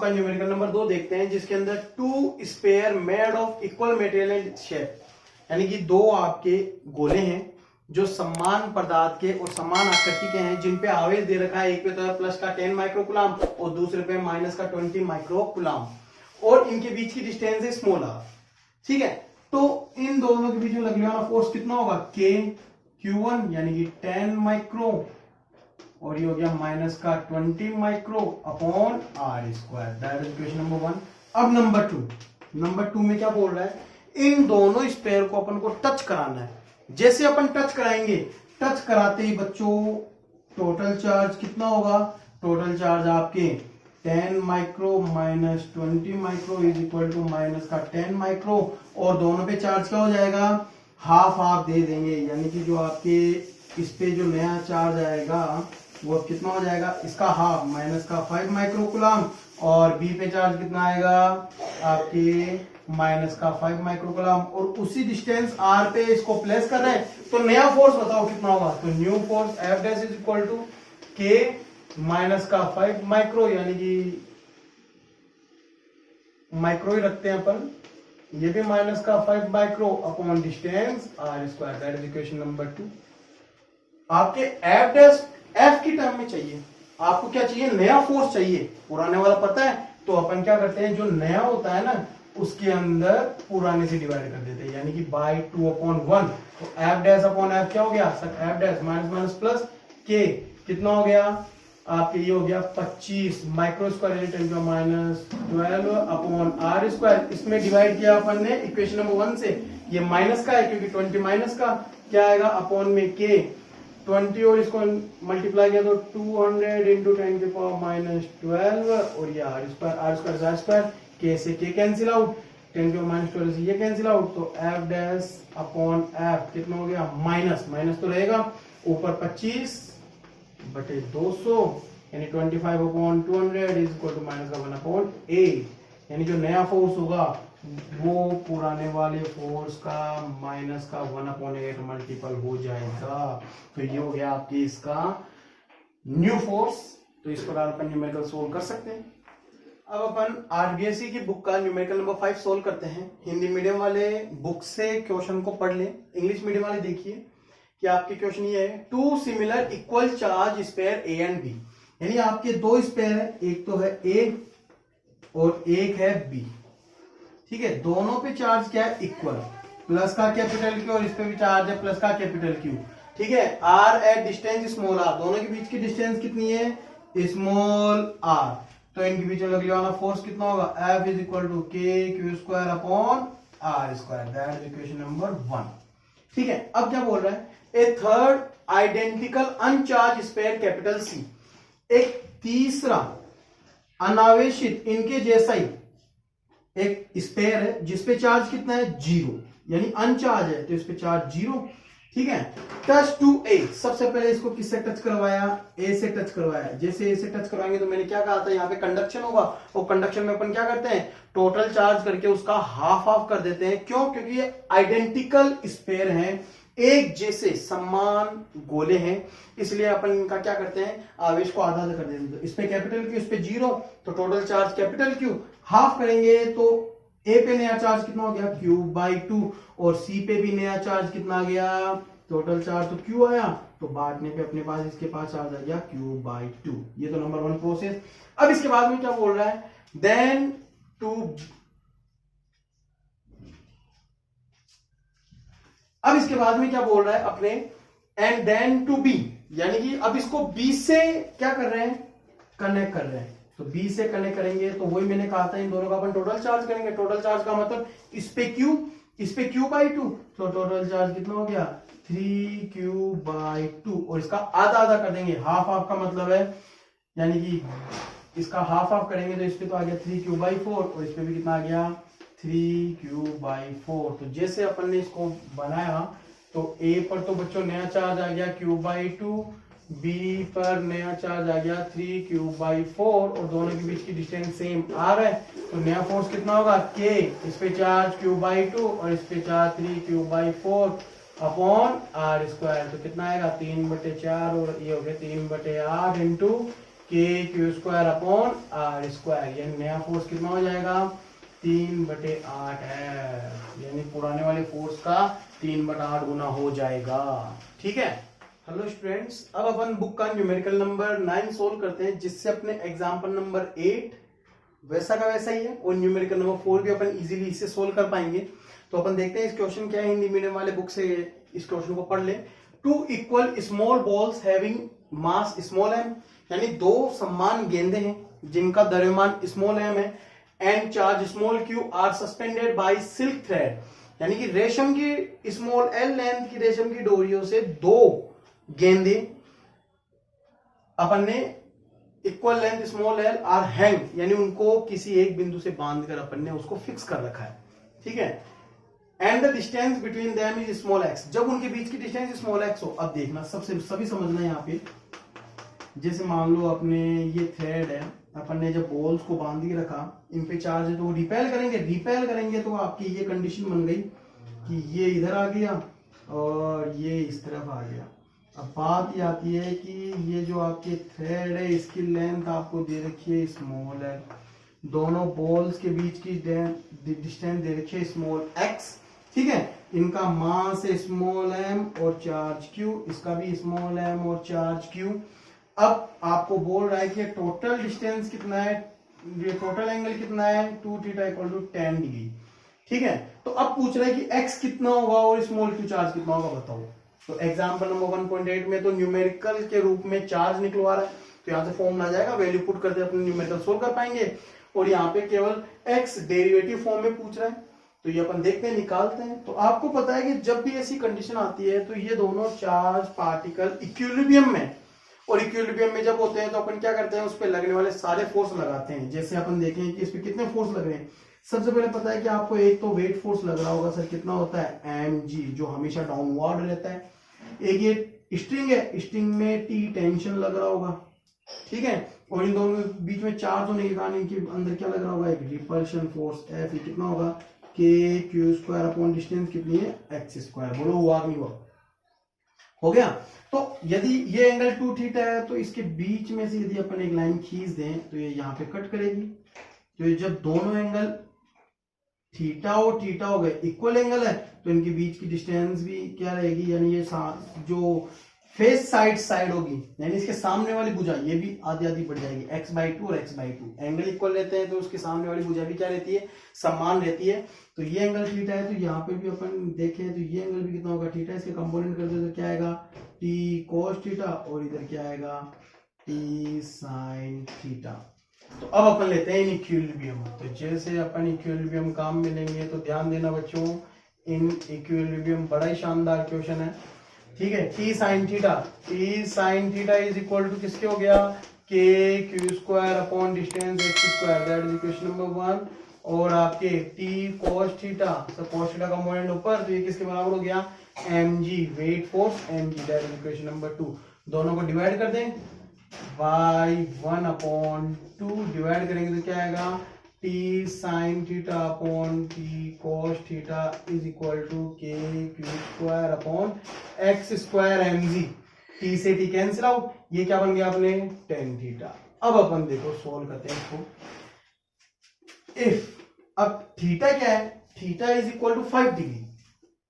Book का numerical number 2 देखते हैं, जिसके अंदर two sphere made of equal material and shape, यानी कि दो आपके गोले हैं जो समान पदार्थ के और समान आकृति के हैं, जिन पे आवेश दे रखा है, एक पे तो है प्लस का 10 माइक्रोकुलाम और दूसरे पे माइनस का 20 माइक्रोकुलाम, और इनके बीच की डिस्टेंस है स्मॉल आर। ठीक है, तो इन दोनों के बीच में लगने वाला फोर्स कितना होगा, के Q1 यानी कि 10 माइक्रो, और ये हो गया माइनस का 20 micro upon are square. That is equation number 1। अब नंबर टू में क्या बोल रहा है, इन दोनों स्पेयर को अपन को टच कराना है। जैसे अपन टच कराएंगे, टच कराते ही बच्चों टोटल चार्ज कितना होगा, टोटल चार्ज आपके 10 micro minus 20 micro is equal to minus का 10 माइक्रो, और दोनों पे चार्ज क्या हो जाएगा, हाफ हाफ दे देंगे, यानी कि जो आपके इस पे जो नया चार्ज आएगा वो कितना हो जाएगा, इसका हाफ माइनस का 5 माइक्रोकुलाम, और बी पे चार्ज कितना आएगा आपके माइनस का 5 माइक्रोकुलाम, और उसी डिस्टेंस आर पे इसको प्लेस कर रहे हैं, तो नया फोर्स बताओ कितना होगा, तो new force F dash is equal to k minus का 5 माइक्रो, यानी कि माइक्रो ही रखते हैं अपन, ये भी माइनस का 5 micro upon distance r square. That is equation number 2। आपके एफ डैश एफ की टर्म में चाहिए, आपको क्या चाहिए, नया फोर्स चाहिए, पुराने वाला पता है, तो अपन क्या करते हैं, जो नया होता है ना उसके अंदर पुराने से डिवाइड कर देते हैं, यानी कि बाई 2/1, तो एफ डैश अपॉन एफ क्या हो गया sir, F dash minus minus plus के कितना हो गया आपके, ये हो गया 25 micro square × minus 12 upon are square. इसमें डिवाइड किया अपन ने इक्वेशन नंबर 1 से, ये माइनस का है क्योंकि 20 माइनस का क्या आएगा अपॉन में के 20, और इसको मल्टीप्लाई किया तो 200 × 10⁻⁻12, और ये आर स्क्वायर के से के कैंसिल आउट, 10⁻12 से ये कैंसिल आउट, तो एफ डैश अपॉन एफ कितना हो गया, माइनस माइनस तो रहेगा, ऊपर 25/200 यानी 25/200 इज इक्वल टू माइनस का 1/8, यानी जो नया फोर्स होगा वो पुराने वाले फोर्स का माइनस का 1/8 मल्टीपल हो जाएगा। तो ये हो गया आपकी इसका न्यू फोर्स। तो इस प्रकार अपन न्यूमेरिकल सोल्व कर सकते हैं। अब अपन आरबीएससी की बुक का न्यूमेरिकल नंबर 5 सोल्व करते हैं। हिंदी मीडियम वाले बुक से क्वेश्चन को पढ़ लें, इंग्लिश मीडियम वाले देखिए कि आपके क्वेश्चन ये है, two similar equal charge sphere A and B, यानी आपके दो स्पेयर है, एक तो है ए और एक है बी। ठीक है, दोनों पे चार्ज क्या है, इक्वल, प्लस का कैपिटल क्यू और इस पे भी चार्ज है प्लस का कैपिटल क्यू। ठीक है, r at distance small r, दोनों के बीच की डिस्टेंस कितनी है, स्मॉल आर, तो इनके बीच में लगने वाला फोर्स कितना होगा, F is equal to K Q square upon are square. That is equation number 1। ठीक है, अब क्या बोल रहा है, a third identical uncharged sphere capital C, एक तीसरा अनावेशित इनके जैसा ही एक स्पेयर है जिसपे चार्ज कितना है, 0, यानी अनचार्ज है तो इस पे चार्ज 0। ठीक है, टच टू ए, सबसे पहले इसको किससे टच करवाया, ए से टच करवाया। जैसे ए से टच करवाएंगे तो मैंने क्या कहा था, यहाँ पे कंडक्शन होगा, और कंडक्शन में अपन क्या करते हैं, टोटल चार्ज करके उसका हाफ हाफ कर देते हैं। क्यों, क्योंकि ये आइडेंटिकल स्पेयर हैं, एक जैसे समान गोले हैं, इसलिए अपन इनका क्या करते हैं, आवेश को आधा आधा कर देते हैं। इस पे कैपिटल क्यू, इस पे 0, तो total charge capital Q, half करेंगे तो ए पे नया चार्ज कितना हो गया, Q/2, और सी पे भी नया चार्ज कितना आ गया, टोटल चार्ज तो Q आया, तो बांटने पे अपने पास इसके पास चार्ज आ गया Q/2। ये तो नंबर 1 प्रोसेस। अब इसके बाद में क्या बोल रहा है, देन टू, अब इसके बाद में क्या बोल रहा है अपने, एंड देन टू बी, यानी कि अब इसको बी से क्या कर रहे हैं, कनेक्ट कर रहे हैं। तो बी से कनेक्ट करेंगे तो वही मैंने कहा था, इन दोनों का अपन टोटल चार्ज करेंगे। टोटल चार्ज का मतलब इस पे Q, इस पे Q/2, तो टोटल चार्ज कितना हो गया, 3Q/2, और इसका आधा आधा कर देंगे, हाफ हाफ का मतलब है, यानी कि इसका हाफ हाफ करेंगे तो इस पे तो आ गया 3Q/4, और इस पे भी कितना आ गया, 3Q/4। तो जैसे अपन ने इसको बनाया तो A पर तो बच्चों नया चार्ज आ गया Q/2, B पर नया चार्ज आ गया 3Q/4, और दोनों के बीच की डिस्टेंस सेम R है, तो नया फोर्स कितना होगा, K, इस पे चार्ज Q/2 और इस पे charge 3Q/4 upon R square, तो कितना आएगा 3/4, और ये हो गया 3/8 into k Q square upon are square, यानी नया फोर्स कितना हो जाएगा 3/8 है, यानी पुराने वाले फोर्स का 3/8 गुना हो जाएगा। ठीक है। हेलो स्टूडेंट्स, अब अपन बुक का न्यूमेरिकल नंबर 9 सोल्व करते हैं, जिससे अपने एग्जाम्पल नंबर 8 वैसा का वैसा ही है और न्यूमेरिकल नंबर 4 भी अपन इजीली इससे सोल्व कर पाएंगे। तो अपन देखते हैं इस क्वेश्चन क्या है, हिंदी मीडियम वाले बुक से इस क्वेश्चन को पढ़ ले। 2 equal small balls having mass small m, यानी 2 समान गेंदे हैं जिनका द्रव्यमान स्मॉल एम है, and charge small q are suspended by silk thread, यानी कि रेशम की स्मॉल एल लेंथ की रेशम की डोरियों से 2 गेंदे अपन ने equal length small L R hang, यानी उनको किसी एक बिंदु से बांधकर अपन ने उसको फिक्स कर रखा है। ठीक है। And the distance between them is small x, जब उनके बीच की डिस्टेंस स्मॉल एक्स हो। अब देखना सभी समझना यहाँ पे, जैसे मान लो अपने ये थ्रेड है, अपन ने जब बॉल्स को बांध के रखा, इन पे चार्ज है तो वो रिपेल करेंगे तो आपकी ये कंडीशन बन गई कि ये इधर आ गया और ये इस तरफ आ गया। अब बात ये आती है कि ये जो आपके थ्रेड है इसकी लेंथ आपको दे रखी है स्मॉल है, दोनों बॉल्स के बीच की डिस्टेंस दे रखी है स्मॉल एक्स। ठीक है। इनका मास है स्मॉल एम और चार्ज क्यू, इसका भी स्मॉल एम और चार्ज क्यू। अब आपको बोल रहा है कि टोटल डिस्टेंस कितना है, ये टोटल एंगल कितना है 2 थीटा इक्वल टू 10 डिग्री। ठीक है। तो अब पूछ रहा है कि एक्स कितना होगा और स्मॉल क्यू चार्ज कितना होगा, बताओ। तो एग्जांपल नंबर 1.8 में तो न्यूमेरिकल के रूप में चार्ज निकलवा रहा है, तो यहाँ से फॉर्मूला आ जाएगा, वैल्यू पुट करते अपने न्यूमेरिकल सोल्व कर पाएंगे। और यहाँ पे केवल एक्स डेरिवेटिव फॉर्म में पूछ रहा है, तो ये अपन देखते हैं, निकालते हैं। तो आपको पता है कि जब भी ऐसी कंडीशन आती है तो ये दोनों चार्ज पार्टिकल इक्विलिब्रियम में, और इक्विलिब्रियम में जब होते हैं तो अपन क्या करते हैं, उस पर लगने वाले सारे फोर्स लगाते हैं। जैसे अपन देखें कि इस पे कितने फोर्स लग रहे हैं। सबसे पहले पता है कि आपको एक तो वेट फोर्स लग रहा होगा, सर कितना होता है mg, जो हमेशा डाउनवर्ड रहता है। एक ये स्ट्रिंग है, स्ट्रिंग में टी टेंशन लग रहा होगा। ठीक है। और इन दोनों के बीच में चार्ज होने के कारण इनके अंदर क्या लग रहा होगा, एक रिपल्शन फोर्स F, कितना होगा k Q square upon distance कितनी है एक्स स्क्वायर। बोलो हुआ नहीं हुआ, हो गया। तो यदि ये एंगल 2 थीटा है तो इसके बीच में से यदि अपन एक लाइन खींच दें तो ये यहाँ पे कट करेगी। तो ये जब दोनों एंगल थीटा और थीटा हो गए, इक्वल एंगल है, तो इनके बीच की डिस्टेंस भी क्या रहेगी, यानी ये जो फेस साइड होगी, यानी इसके सामने वाली भुजा ये भी आधी आधी बढ़ जाएगी, x/2 और x/2। एंगल इक्वल रहते हैं तो उसके सामने वाली भुजा भी क्या रहती है, समान रहती है। तो ये एंगल थीटा है, तो यहाँ पे भी अपन देखें तो ये एंगल भी कितना होगा थीटा, इसके कंपोनेंट कर दे तो क्या आएगा t cos थीटा, और इधर क्या आएगा t sin थीटा। तो अब अपन लेते हैं इन इक्विलिब्रियम। तो जैसे अपन इक्विलिब्रियम काम में लेंगे तो ध्यान देना बच्चों, इन इक्विलिब्रियम बड़ा ही शानदार क्वेश्चन है। ठीक है। t sin theta is equal to किसके हो गया, k q square upon distance x square, that is equation number 1। और आपके t cos थीटा, तो cos थीटा कंपोनेंट ऊपर, तो ये किसके बराबर हो गया mg, weight force mg, that is equation number 2। दोनों को डिवाइड कर दें, y 1/2 डिवाइड करेंगे तो क्या आएगा t sin theta upon t cos theta is equal to k q square upon x square mg। t से t कैंसिल आउट, ये क्या बन गया अपने tan थीटा। अब अपन देखो सोल्व करते हैं इसको। इफ अब थीटा क्या है, theta is equal to 5 degree,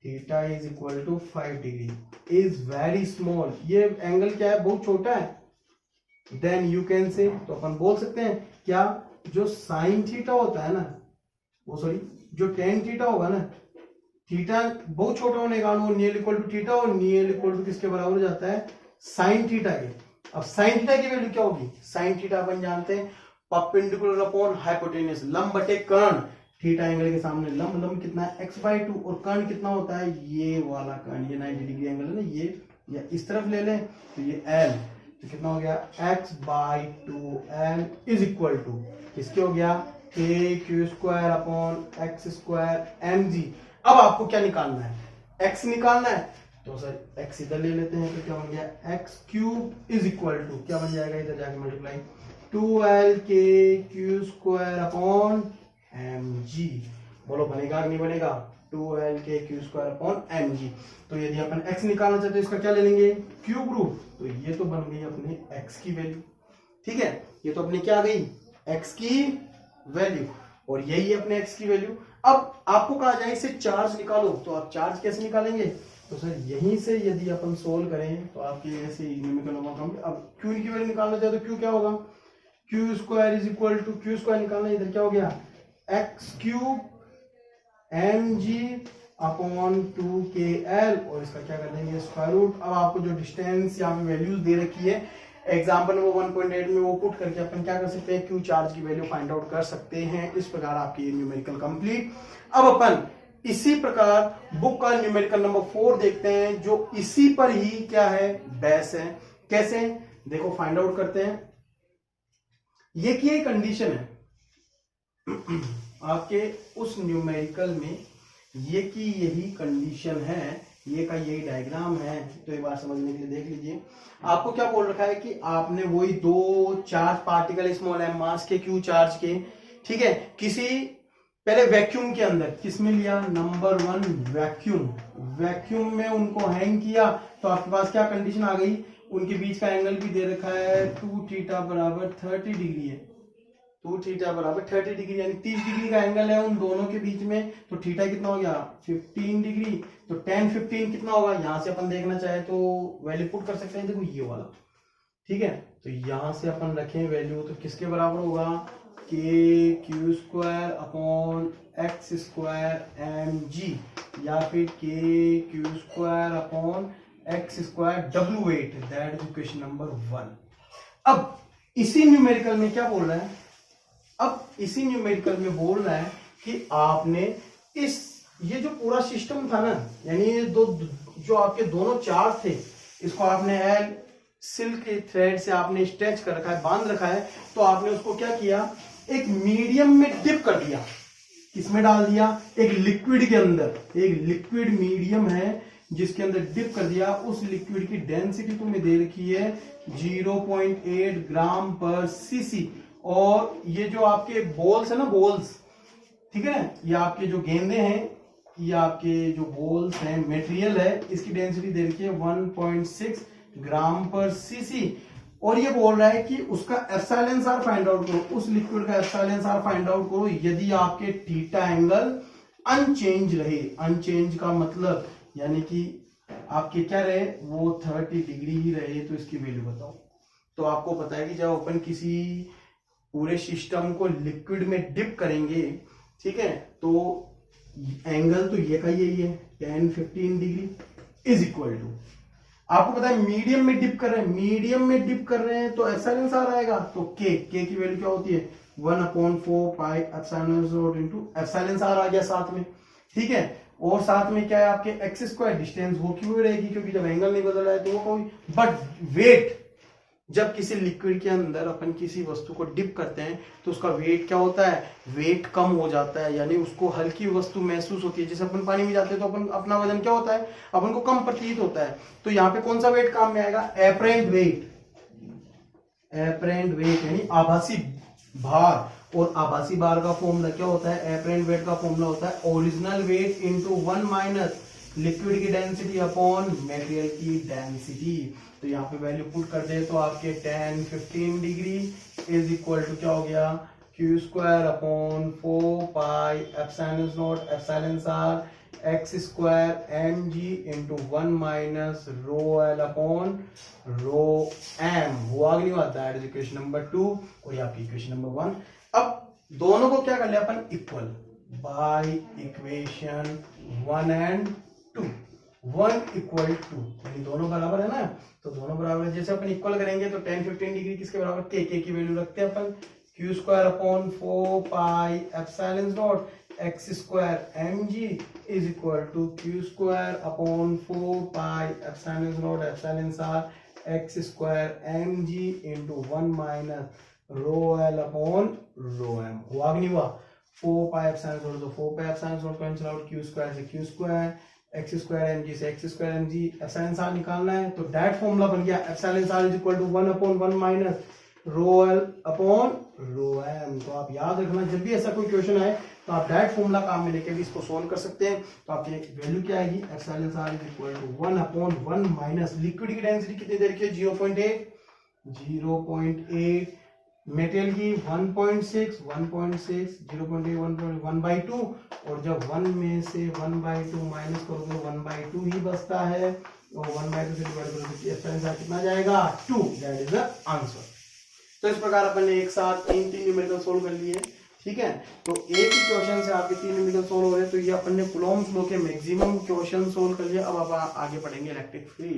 theta is equal to 5 degree is very small, ये एंगल क्या है, बहुत छोटा है। देन यू कैन से, तो अपन बोल सकते हैं क्या, जो साइन थीटा होता है ना, वो सॉरी जो टेन थीटा होगा ना, थीटा बहुत छोटा होने के कारण वो नियर इक्वल टू थीटा, और नियर इक्वल टू किसके बराबर हो जाता है साइन थीटा के। अब साइन थीटा की वैल्यू क्या होगी, साइन थीटा अपन जानते हैं परपेंडिकुलर अपॉन हाइपोटेन्यूस, लंब बटे कर्ण। थीटा एंगल के सामने लंब कितना है x/2, और कर्ण कितना होता है ये वाला कर्ण, ये 90 डिग्री एंगल है ना, ये या इस तरफ ले लें तो ये l, तो कितना हो गया x/2l इज इक्वल टू किसके हो गया k q square upon x square mg। अब आपको क्या निकालना है, x निकालना है, तो सर x इधर ले लेते हैं, तो क्या बन गया x³ इज इक्वल टू क्या बन जाएगा, इधर जाके multiply 2lk Q square upon mg। बोलो बनेगा नहीं बनेगा, 2lk Q square upon mg। तो यदि अपन x निकालना चाहते हैं तो इसका क्या ले लेंगे क्यूब रूट, तो ये तो बन गई अपने x की वैल्यू। ठीक है, ये तो अपनी क्या आ गई x की वैल्यू, और यही है अपने x की वैल्यू। अब आपको कहा जाए इसे चार्ज निकालो, तो आप चार्ज कैसे निकालेंगे? तो सर यहीं से यदि अपन सोल्व करें तो आपके ऐसे न्यूमेरिकल होगा। अब q की वैल्यू निकालना चाहे तो q क्या होगा, q square is equal to, Q square निकालना, इधर क्या हो गया x cube m g upon 2kl, और इसका क्या कर देंगे स्क्वायर रूट। अब आपको जो डिस्टेंस यहाँ पे वैल्यूज दे रखी है एग्जाम्पल नंबर 1.8 में, वो पुट करके अपन क्या कर सकते हैं, क्यू चार्ज की वैल्यू फाइंड आउट कर सकते हैं। इस प्रकार आपकी ये न्यूमेरिकल कंप्लीट। अब अपन इसी प्रकार बुक का न्यूमेरिकल नंबर 4 देखते हैं, जो इसी पर ही क्या है बेस है। कैसे, देखो फाइंड आउट करते हैं। ये की एक कंडीशन है आपके उस न्यूमेरिकल में, ये की यही कंडीशन है, ये का यही डायग्राम है। तो एक बार समझने के लिए देख लीजिए। आपको क्या बोल रखा है कि आपने वही दो चार्ज पार्टिकल स्मॉल एम मास के क्यू चार्ज के, ठीक है, किसी पहले वैक्यूम के अंदर, किसमें लिया, नंबर 1 वैक्यूम, वैक्यूम में उनको हैंग किया। तो आपके पास क्या कंडीशन आ गई, उनके बीच का एंगल भी दे रखा है 2 थीटा बराबर 30 डिग्री है, 2 थीटा बराबर 30 डिग्री, यानी 30 डिग्री का एंगल है उन दोनों के बीच में। तो थीटा कितना हो गया 15 डिग्री, तो 10 15 कितना होगा, यहां से अपन देखना चाहे तो वैल्यू पुट कर सकते हैं, देखो ये वाला, ठीक है। तो यहां से अपन रखें वैल्यू, तो किसके बराबर होगा, k Q square upon x square M g, या फिर k Q square upon x square डब्ल्यू weight, that is equation number 1। अब इसी न्यूमेरिकल में क्या बोल रहा है, अब इसी न्यूमेरिकल में बोल रहा है कि आपने इस, ये जो पूरा सिस्टम था ना, यानी ये दो जो आपके दोनों चार्ज थे, इसको आपने एल सिल्क के थ्रेड से आपने स्ट्रेच कर रखा है, बांध रखा है। तो आपने उसको क्या किया, एक मीडियम में डिप कर दिया, किसमें डाल दिया, एक लिक्विड के अंदर, एक लिक्विड मीडियम है जिसके अंदर डिप कर दिया। उस लिक्विड की डेंसिटी तुम्हें दे रखी है 0.8 ग्राम पर सीसी, और ये जो आपके बॉल्स है ना, बॉल्स, ठीक है ना, ये आपके जो गेंदे हैं, ये आपके जो बॉल्स हैं, मटेरियल है, इसकी डेंसिटी दे रखी है 1.6 ग्राम पर सीसी। और ये बोल रहा है कि उसका एप्सिलॉन आर फाइंड आउट करो, उस लिक्विड का एप्सिलॉन आर फाइंड आउट करो यदि आपके थीटा एंगल अनचेंज रहे। अनचेंज का मतलब यानी कि आपके क्या रहे, वो 30 डिग्री ही रहे। तो इसकी वैल्यू बताओ। तो आपको पता है कि जब अपन किसी पूरे सिस्टम को लिक्विड में डिप करेंगे, ठीक है, तो एंगल तो ये का यही है 10-15 डिग्री इज इक्वल टू, आपको पता है मीडियम में डिप कर रहे हैं, मीडियम में डिप कर रहे हैं तो एप्सिलॉन आर आएगा। तो के की वैल्यू क्या होती है 1/4 pi epsilon into epsilon R आ गया साथ में, ठीक है। और साथ में क्या है आपके एक्स स्क्वायर, डिस्टेंस वो क्यों रहेगी, क्योंकि जब एंगल नहीं बदल रहा है तो वो कोई, बट वेट, जब किसी लिक्विड के अंदर अपन किसी वस्तु को डिप करते हैं तो उसका वेट क्या होता है, वेट कम हो जाता है, यानी उसको हल्की वस्तु महसूस होती है। जैसे अपन पानी में जाते हैं तो अपन अपना वजन क्या होता है, अपन को कम प्रतीत होता है। तो यहाँ पे कौन सा वेट काम में आएगा, एपरेंट वेट, एपरेंट वेट यानी आभासी भार। और आभासी भार का फॉर्मूला क्या होता है, एपरेंट वेट का फॉर्मूला होता है original weight into 1 minus liquid की डेंसिटी अपॉन मटेरियल की डेंसिटी। तो यहाँ पे वैल्यू पुट कर दे तो आपके 10-15 डिग्री इज इक्वल टू क्या हो गया, q square upon 4 pi epsilon not epsilon are x square M G into 1 minus rho L upon rho M. हुआ नहीं हुआ, दैट इज इक्वेशन नंबर 2 और ये आपकी इक्वेशन नंबर 1। अब दोनों को क्या कर लिया अपन, equal by equation 1 and 2, 1 equal to, यानी दोनों बराबर है ना। तो दोनों बराबर है, जैसे अपन इक्वल करेंगे तो 10-15 डिग्री किसके बराबर, के की वैल्यू रखते हैं अपन, Q square upon 4 pi epsilon not X square M G is equal to Q square upon 4 pi epsilon not epsilon are x square M G into 1 minus rho L upon rho M. हुआ कि नहीं हुआ, 4 pi epsilon not, तो 4 pi epsilon not cancel out, Q square से Q square, X square M G से X square M G, epsilon R निकालना है तो डायरेक्ट फॉर्मूला बन गया epsilon are is equal to 1/1 minus rho L upon rho M. तो आप याद रखना जब भी ऐसा कोई क्वेश्चन आए तो आप डायरेक्ट फॉर्मूला काम में लेके भी इसको सोल्व कर सकते हैं। तो आपकी वैल्यू क्या आएगी, epsilon are is equal to 1/1 minus liquid की डेंसिटी कितनी दे रखी है 0.8, 0.8, मेटेरियल की 1.6, 0.8, 1/2, और जब 1 में से 1/2 माइनस करोगे 1/2 ही बचता है, और 1/2 से डिवाइड करोगे कितना जाएगा 2, दैट इज द आंसर। तो इस प्रकार अपन ने एक साथ तीन न्यूमेरिकल सोल्व कर लिए, ठीक है। तो एक ही क्वेश्चन से आपके तीन न्यूमेरिकल सोल्व हो रहे हैं, तो ये अपन ने कूलॉम्स लॉ के मैक्सिमम क्वेश्चन सोल्व कर लिया। अब आप आगे पढ़ेंगे इलेक्ट्रिक फील्ड।